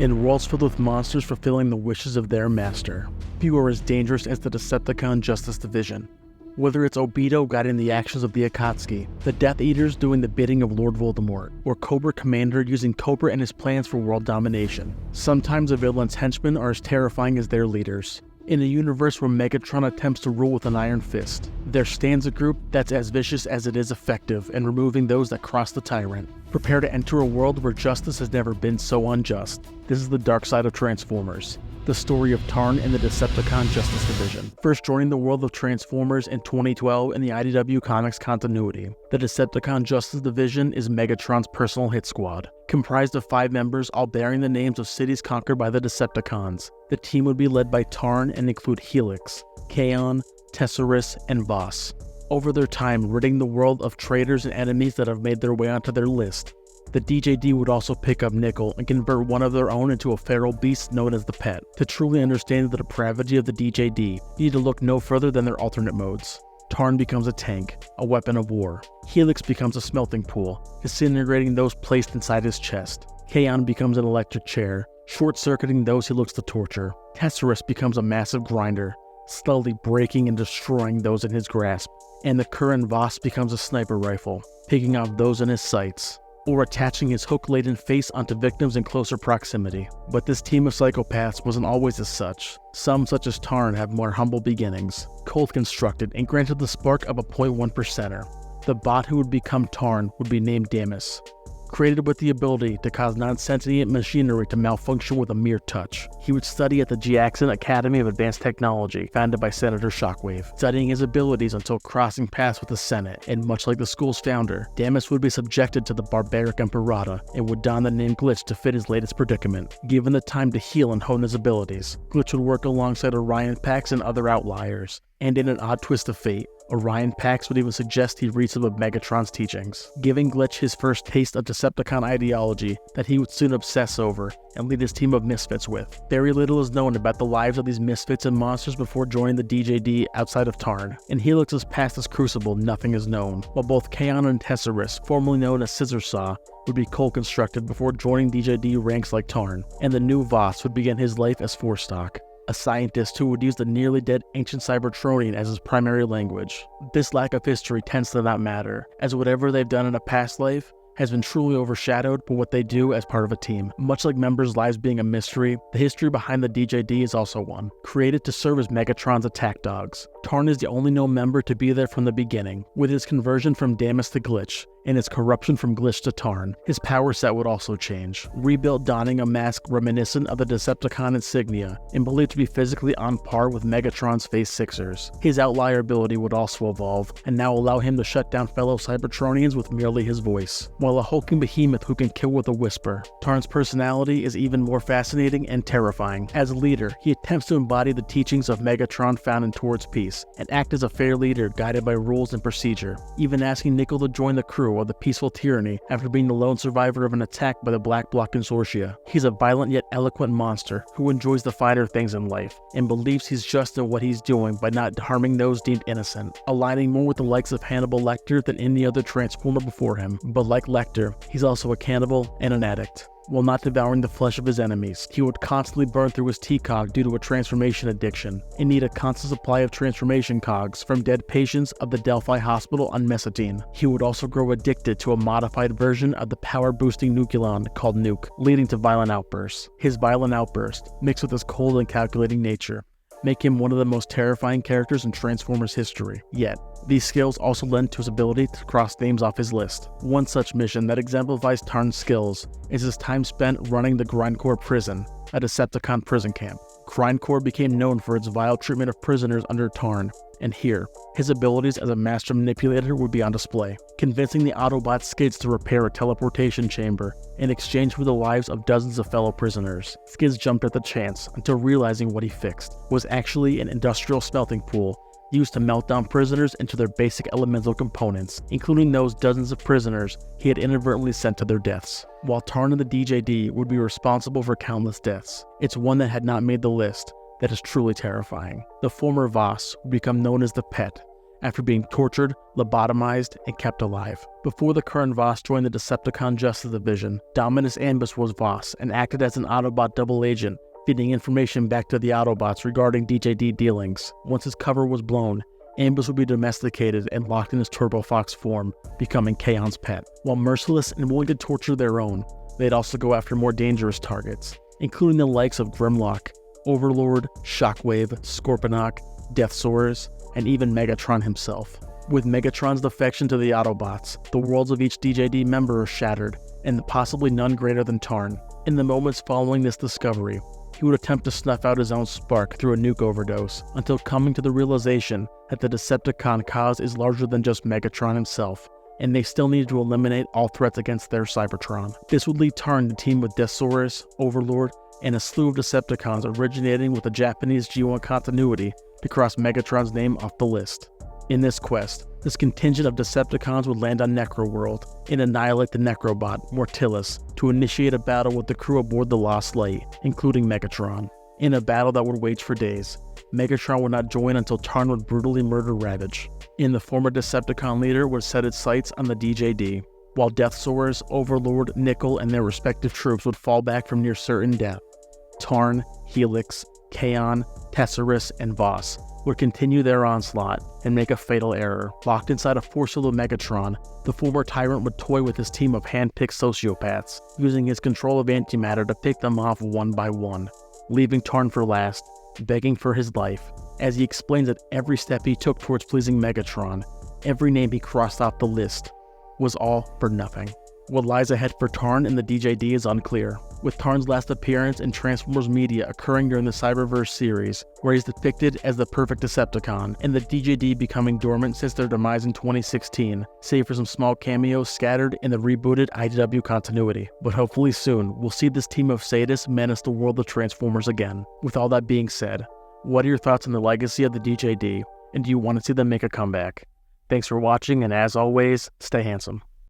in worlds filled with monsters fulfilling the wishes of their master. Few are as dangerous as the Decepticon Justice Division. Whether it's Obito guiding the actions of the Akatsuki, the Death Eaters doing the bidding of Lord Voldemort, or Cobra Commander using Cobra and his plans for world domination, sometimes a villain's henchmen are as terrifying as their leaders. In a universe where Megatron attempts to rule with an iron fist, there stands a group that's as vicious as it is effective in removing those that cross the tyrant. Prepare to enter a world where justice has never been so unjust. This is the dark side of Transformers, the story of Tarn and the Decepticon Justice Division. First joining the world of Transformers in 2012 in the IDW Comics continuity, the Decepticon Justice Division is Megatron's personal hit squad. Comprised of 5 members, all bearing the names of cities conquered by the Decepticons. The team would be led by Tarn and include Helix, Kaon, Deathsaurus, and Voss. Over their time, ridding the world of traitors and enemies that have made their way onto their list. The DJD would also pick up Nickel and convert one of their own into a feral beast known as the Pet. To truly understand the depravity of the DJD, you need to look no further than their alternate modes. Tarn becomes a tank, a weapon of war. Helix becomes a smelting pool, disintegrating those placed inside his chest. Kaon becomes an electric chair, short-circuiting those he looks to torture. Deathsaurus becomes a massive grinder, slowly breaking and destroying those in his grasp. And the current Voss becomes a sniper rifle, picking off those in his sights, or attaching his hook-laden face onto victims in closer proximity. But this team of psychopaths wasn't always as such. Some, such as Tarn, have more humble beginnings, cold constructed and granted the spark of a 0.1%er. The bot who would become Tarn would be named Damus. Created with the ability to cause non-sentient machinery to malfunction with a mere touch. He would study at the Jackson Academy of Advanced Technology, founded by Senator Shockwave, studying his abilities until crossing paths with the Senate, and much like the school's founder, Damus would be subjected to the barbaric Emperata, and would don the name Glitch to fit his latest predicament. Given the time to heal and hone his abilities, Glitch would work alongside Orion Pax and other outliers, and in an odd twist of fate, Orion Pax would even suggest he read some of Megatron's teachings, giving Glitch his first taste of Decepticon ideology that he would soon obsess over and lead his team of Misfits with. Very little is known about the lives of these Misfits and monsters before joining the DJD outside of Tarn. In Helix's past as Crucible, nothing is known, while both Kaon and Deathsaurus, formerly known as Scissor Saw, would be cold constructed before joining DJD ranks like Tarn, and the new Voss would begin his life as Forstock, a scientist who would use the nearly dead ancient Cybertronian as his primary language. This lack of history tends to not matter, as whatever they've done in a past life has been truly overshadowed by what they do as part of a team. Much like members' lives being a mystery, the history behind the DJD is also one, created to serve as Megatron's attack dogs. Tarn is the only known member to be there from the beginning, with his conversion from Damus to Glitch, and his corruption from Glitch to Tarn. His power set would also change, rebuilt donning a mask reminiscent of the Decepticon insignia, and believed to be physically on par with Megatron's Phase 6ers. His outlier ability would also evolve, and now allow him to shut down fellow Cybertronians with merely his voice. While a hulking behemoth who can kill with a whisper, Tarn's personality is even more fascinating and terrifying. As a leader, he attempts to embody the teachings of Megatron found in Towards Peace, and act as a fair leader guided by rules and procedure, even asking Nickel to join the crew of the Peaceful Tyranny after being the lone survivor of an attack by the Black Bloc Consortia. He's a violent yet eloquent monster who enjoys the finer things in life, and believes he's just in what he's doing by not harming those deemed innocent, aligning more with the likes of Hannibal Lecter than any other Transformer before him. But like Lecter, he's also a cannibal and an addict. While not devouring the flesh of his enemies, he would constantly burn through his T-cog due to a transformation addiction, and need a constant supply of transformation cogs from dead patients of the Delphi Hospital on Mesotine. He would also grow addicted to a modified version of the power-boosting nucleon called Nuke, leading to violent outbursts. His violent outburst, mixed with his cold and calculating nature, make him one of the most terrifying characters in Transformers history. Yet, these skills also lend to his ability to cross names off his list. One such mission that exemplifies Tarn's skills is his time spent running the Grindcore prison, a Decepticon prison camp. Grindcore became known for its vile treatment of prisoners under Tarn, and here, his abilities as a master manipulator would be on display, convincing the Autobot Skids to repair a teleportation chamber in exchange for the lives of dozens of fellow prisoners. Skids jumped at the chance until realizing what he fixed was actually an industrial smelting pool used to melt down prisoners into their basic elemental components, including those dozens of prisoners he had inadvertently sent to their deaths. While Tarn and the DJD would be responsible for countless deaths, it's one that had not made the list that is truly terrifying. The former Voss would become known as the Pet, after being tortured, lobotomized, and kept alive. Before the current Voss joined the Decepticon Justice Division, Dominus Ambus was Voss and acted as an Autobot double agent, feeding information back to the Autobots regarding DJD dealings. Once his cover was blown, Ambus would be domesticated and locked in his Turbo Fox form, becoming Kaon's pet. While merciless and willing to torture their own, they'd also go after more dangerous targets, including the likes of Grimlock, Overlord, Shockwave, Scorponok, Deathsaurus, and even Megatron himself. With Megatron's defection to the Autobots, the worlds of each DJD member are shattered, and possibly none greater than Tarn. In the moments following this discovery, he would attempt to snuff out his own spark through a nuke overdose, until coming to the realization that the Decepticon cause is larger than just Megatron himself, and they still need to eliminate all threats against their Cybertron. This would lead Tarn to team with Deathsaurus, Overlord, and a slew of Decepticons originating with the Japanese G1 continuity to cross Megatron's name off the list. In this quest, this contingent of Decepticons would land on Necroworld and annihilate the Necrobot, Mortillus, to initiate a battle with the crew aboard the Lost Light, including Megatron. In a battle that would wage for days, Megatron would not join until Tarn would brutally murder Ravage. And the former Decepticon leader would set its sights on the DJD, while Deathsaurus, Overlord, Nickel, and their respective troops would fall back from near certain death. Tarn, Helix, Kaon, Tesserus, and Voss would continue their onslaught and make a fatal error. Locked inside a force field of Megatron, the former tyrant would toy with his team of hand-picked sociopaths, using his control of antimatter to pick them off one by one, leaving Tarn for last, begging for his life, as he explains that every step he took towards pleasing Megatron, every name he crossed off the list, was all for nothing. What lies ahead for Tarn and the DJD is unclear, with Tarn's last appearance in Transformers media occurring during the Cyberverse series, where he's depicted as the perfect Decepticon, and the DJD becoming dormant since their demise in 2016, save for some small cameos scattered in the rebooted IDW continuity. But hopefully soon, we'll see this team of sadists menace the world of Transformers again. With all that being said, what are your thoughts on the legacy of the DJD, and do you want to see them make a comeback? Thanks for watching, and as always, stay handsome.